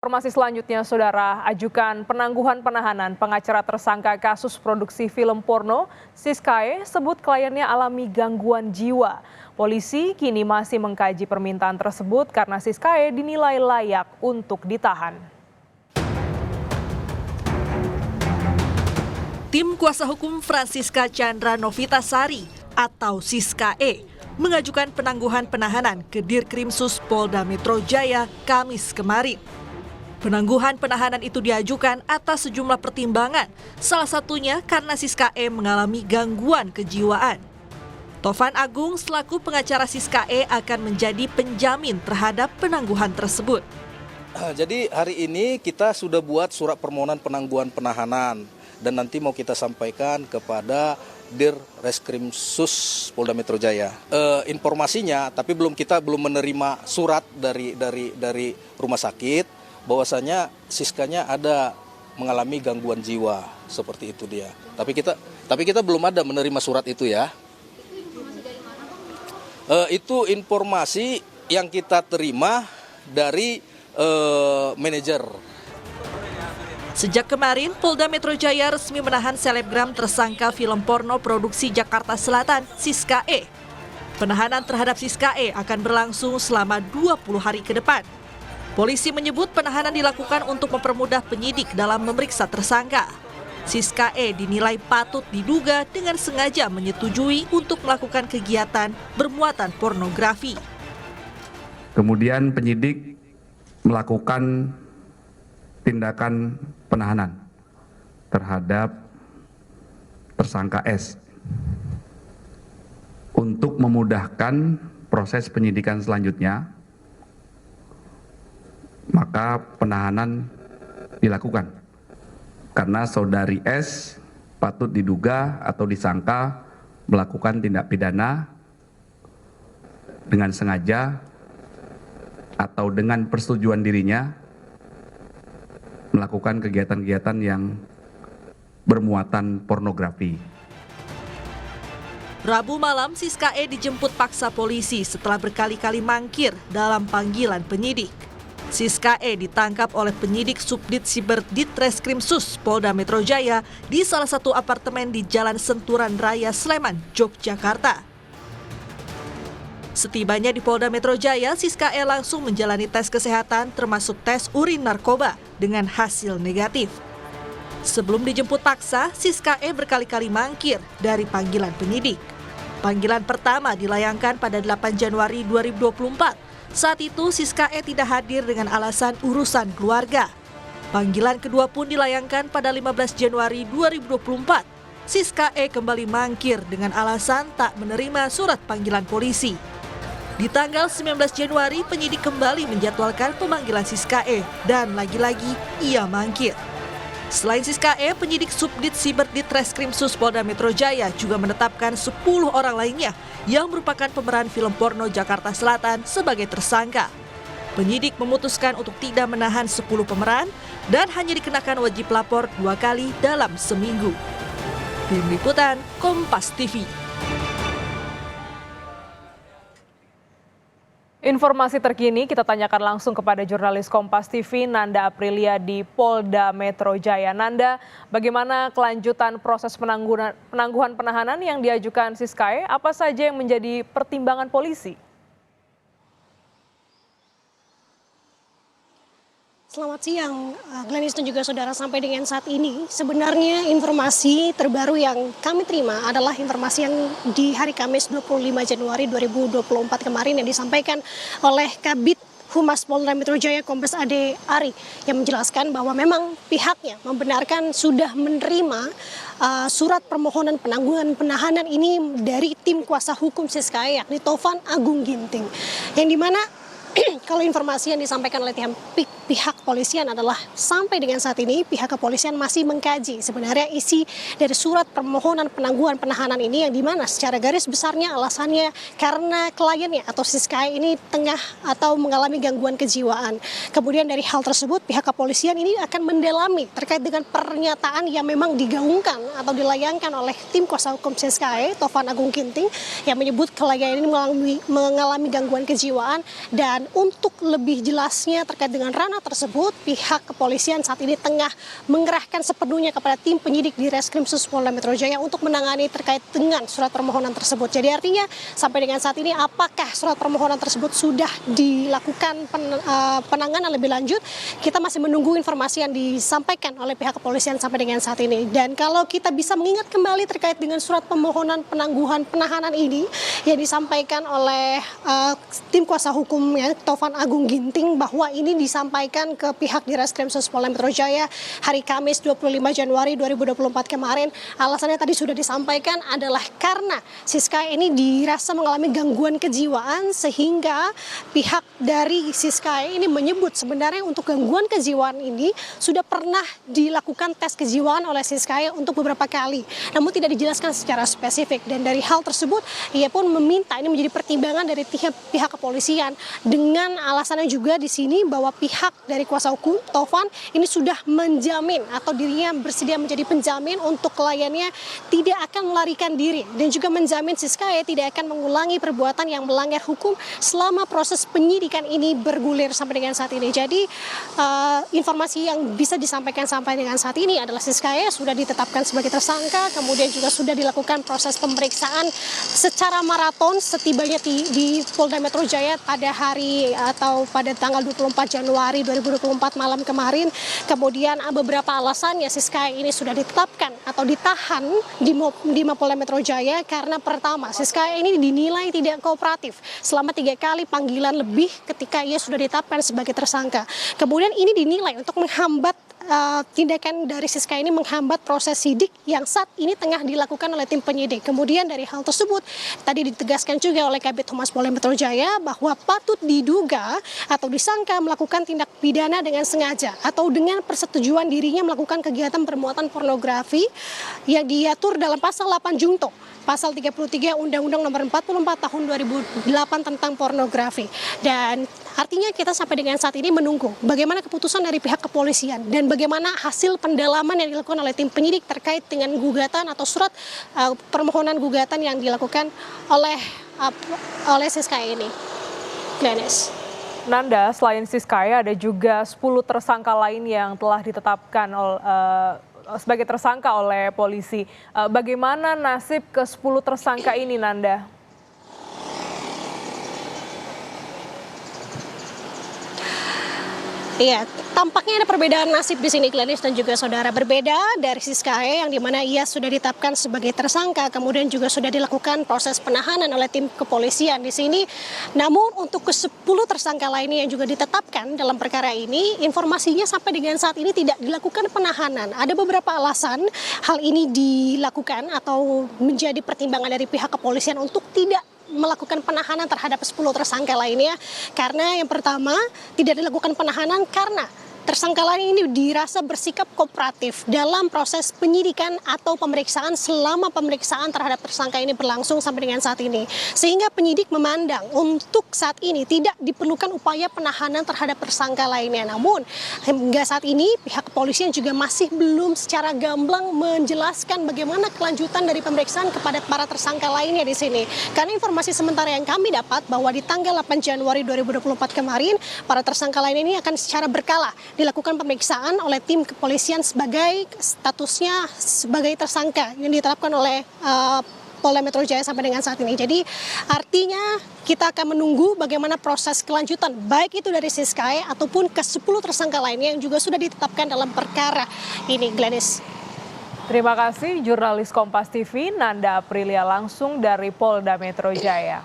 Informasi selanjutnya, Saudara, ajukan penangguhan penahanan pengacara tersangka kasus produksi film porno, Siskae sebut kliennya alami gangguan jiwa. Polisi kini masih mengkaji permintaan tersebut karena Siskae dinilai layak untuk ditahan. Tim kuasa hukum Francisca Chandra Novitasari atau Siskae mengajukan penangguhan penahanan ke Dirkrimsus Polda Metro Jaya Kamis kemarin. Penangguhan penahanan itu diajukan atas sejumlah pertimbangan, salah satunya karena Siskae mengalami gangguan kejiwaan. Tovan Agung selaku pengacara Siskae akan menjadi penjamin terhadap penangguhan tersebut. Jadi hari ini kita sudah buat surat permohonan penangguhan penahanan dan nanti mau kita sampaikan kepada Dirkrimsus Polda Metro Jaya. Informasinya, tapi kita belum menerima surat dari rumah sakit bahwasanya Siskanya ada mengalami gangguan jiwa, seperti itu dia. Tapi kita belum ada menerima surat itu ya. Itu informasi yang kita terima dari manajer. Sejak kemarin, Polda Metro Jaya resmi menahan selebgram tersangka film porno produksi Jakarta Selatan, Siskae. Penahanan terhadap Siskae akan berlangsung selama 20 hari ke depan. Polisi menyebut penahanan dilakukan untuk mempermudah penyidik dalam memeriksa tersangka. Siskae dinilai patut diduga dengan sengaja menyetujui untuk melakukan kegiatan bermuatan pornografi. Kemudian penyidik melakukan tindakan penahanan terhadap tersangka S untuk memudahkan proses penyidikan selanjutnya. Maka penahanan dilakukan karena saudari S patut diduga atau disangka melakukan tindak pidana dengan sengaja atau dengan persetujuan dirinya melakukan kegiatan-kegiatan yang bermuatan pornografi. Rabu malam, Siskae dijemput paksa polisi setelah berkali-kali mangkir dalam panggilan penyidik. Siskae ditangkap oleh penyidik Subdit Siber Ditreskrimsus Polda Metro Jaya di salah satu apartemen di Jalan Senturan Raya, Sleman, Yogyakarta. Setibanya di Polda Metro Jaya, Siskae langsung menjalani tes kesehatan termasuk tes urin narkoba dengan hasil negatif. Sebelum dijemput paksa, Siskae berkali-kali mangkir dari panggilan penyidik. Panggilan pertama dilayangkan pada 8 Januari 2024. Saat itu Siskae tidak hadir dengan alasan urusan keluarga. Panggilan kedua pun dilayangkan pada 15 Januari 2024. Siskae kembali mangkir dengan alasan tak menerima surat panggilan polisi. Di tanggal 19 Januari penyidik kembali menjadwalkan pemanggilan Siskae dan lagi-lagi ia mangkir. Selain Siskae, penyidik Subdit Siber Ditreskrimsus Polda Metro Jaya juga menetapkan 10 orang lainnya yang merupakan pemeran film porno Jakarta Selatan sebagai tersangka. Penyidik memutuskan untuk tidak menahan 10 pemeran dan hanya dikenakan wajib lapor 2 kali dalam seminggu. Tim Liputan Kompas TV. Informasi terkini kita tanyakan langsung kepada jurnalis Kompas TV Nanda Aprilia di Polda Metro Jaya. Nanda, bagaimana kelanjutan proses penangguhan penahanan yang diajukan Siskae? Apa saja yang menjadi pertimbangan polisi? Selamat siang, Glenis dan juga saudara. Sampai dengan saat ini sebenarnya informasi terbaru yang kami terima adalah informasi yang di hari Kamis 25 Januari 2024 kemarin yang disampaikan oleh Kabid Humas Polda Metro Jaya Kombes Ade Ari yang menjelaskan bahwa memang pihaknya membenarkan sudah menerima surat permohonan penangguhan penahanan ini dari tim kuasa hukum Siskae yakni Tovan Agung Ginting, yang dimana kalau informasi yang disampaikan oleh pihak kepolisian adalah sampai dengan saat ini pihak kepolisian masih mengkaji sebenarnya isi dari surat permohonan penangguhan penahanan ini, yang dimana secara garis besarnya alasannya karena kliennya atau Siskae ini tengah atau mengalami gangguan kejiwaan. Kemudian dari hal tersebut pihak kepolisian ini akan mendalami terkait dengan pernyataan yang memang digaungkan atau dilayangkan oleh tim kuasa hukum Siskae Tovan Agung Ginting yang menyebut klien ini mengalami gangguan kejiwaan dan Dan untuk lebih jelasnya terkait dengan ranah tersebut, pihak kepolisian saat ini tengah mengerahkan sepenuhnya kepada tim penyidik di Reskrimsus Polda Metro Jaya untuk menangani terkait dengan surat permohonan tersebut. Jadi artinya sampai dengan saat ini apakah surat permohonan tersebut sudah dilakukan penanganan lebih lanjut, kita masih menunggu informasi yang disampaikan oleh pihak kepolisian sampai dengan saat ini. Dan kalau kita bisa mengingat kembali terkait dengan surat permohonan penangguhan penahanan ini yang disampaikan oleh tim kuasa hukumnya Taufan Agung Ginting, bahwa ini disampaikan ke pihak di Reskrimsus Polda Metro Jaya hari Kamis 25 Januari 2024 kemarin. Alasannya tadi sudah disampaikan adalah karena Siska ini dirasa mengalami gangguan kejiwaan, sehingga pihak dari Siska ini menyebut sebenarnya untuk gangguan kejiwaan ini sudah pernah dilakukan tes kejiwaan oleh Siska untuk beberapa kali, namun tidak dijelaskan secara spesifik. Dan dari hal tersebut ia pun meminta ini menjadi pertimbangan dari pihak kepolisian, dengan alasannya juga di sini bahwa pihak dari kuasa hukum Taufan ini sudah menjamin atau dirinya bersedia menjadi penjamin untuk kliennya tidak akan melarikan diri, dan juga menjamin Siska tidak akan mengulangi perbuatan yang melanggar hukum selama proses penyidikan ini bergulir sampai dengan saat ini. Jadi informasi yang bisa disampaikan sampai dengan saat ini adalah Siska sudah ditetapkan sebagai tersangka, kemudian juga sudah dilakukan proses pemeriksaan secara maraton setibanya di Polda Metro Jaya pada hari atau pada tanggal 24 Januari 2024 malam kemarin. Kemudian beberapa alasannya Siska ini sudah ditetapkan atau ditahan di Mapolda Metro Jaya karena pertama, Siska ini dinilai tidak kooperatif selama 3 kali panggilan lebih ketika ia sudah ditetapkan sebagai tersangka. Kemudian ini dinilai untuk menghambat tindakan dari Siska ini, menghambat proses sidik yang saat ini tengah dilakukan oleh tim penyidik. Kemudian dari hal tersebut tadi ditegaskan juga oleh Kabid Humas Polda Metro Jaya bahwa patut diduga atau disangka melakukan tindak pidana dengan sengaja atau dengan persetujuan dirinya melakukan kegiatan bermuatan pornografi yang diatur dalam pasal 8 Junto, pasal 33 Undang-Undang Nomor 44 Tahun 2008 tentang pornografi. Dan artinya kita sampai dengan saat ini menunggu bagaimana keputusan dari pihak kepolisian dan bagaimana hasil pendalaman yang dilakukan oleh tim penyidik terkait dengan gugatan atau surat permohonan gugatan yang dilakukan oleh Siska ini. Glenis. Nanda, selain Siska ada juga 10 tersangka lain yang telah ditetapkan sebagai tersangka oleh polisi. Bagaimana nasib ke-10 tersangka ini, Nanda? Iya, tampaknya ada perbedaan nasib di sini, Glenis dan juga saudara. Berbeda dari Siska yang dimana ia sudah ditetapkan sebagai tersangka, kemudian juga sudah dilakukan proses penahanan oleh tim kepolisian di sini. Namun untuk ke-10 tersangka lainnya yang juga ditetapkan dalam perkara ini, informasinya sampai dengan saat ini tidak dilakukan penahanan. Ada beberapa alasan hal ini dilakukan atau menjadi pertimbangan dari pihak kepolisian untuk tidak melakukan penahanan terhadap 10 tersangka lainnya. Karena yang pertama, tidak dilakukan penahanan karena tersangka lain ini dirasa bersikap kooperatif dalam proses penyidikan atau pemeriksaan selama pemeriksaan terhadap tersangka ini berlangsung sampai dengan saat ini. Sehingga penyidik memandang untuk saat ini tidak diperlukan upaya penahanan terhadap tersangka lainnya. Namun hingga saat ini pihak kepolisian juga masih belum secara gamblang menjelaskan bagaimana kelanjutan dari pemeriksaan kepada para tersangka lainnya di sini. Karena informasi sementara yang kami dapat bahwa di tanggal 8 Januari 2024 kemarin para tersangka lain ini akan secara berkala dilakukan pemeriksaan oleh tim kepolisian sebagai statusnya sebagai tersangka yang ditetapkan oleh Polda Metro Jaya sampai dengan saat ini. Jadi artinya kita akan menunggu bagaimana proses kelanjutan baik itu dari Siska ataupun ke-10 tersangka lainnya yang juga sudah ditetapkan dalam perkara ini, Glenis. Terima kasih jurnalis Kompas TV Nanda Aprilia langsung dari Polda Metro Jaya.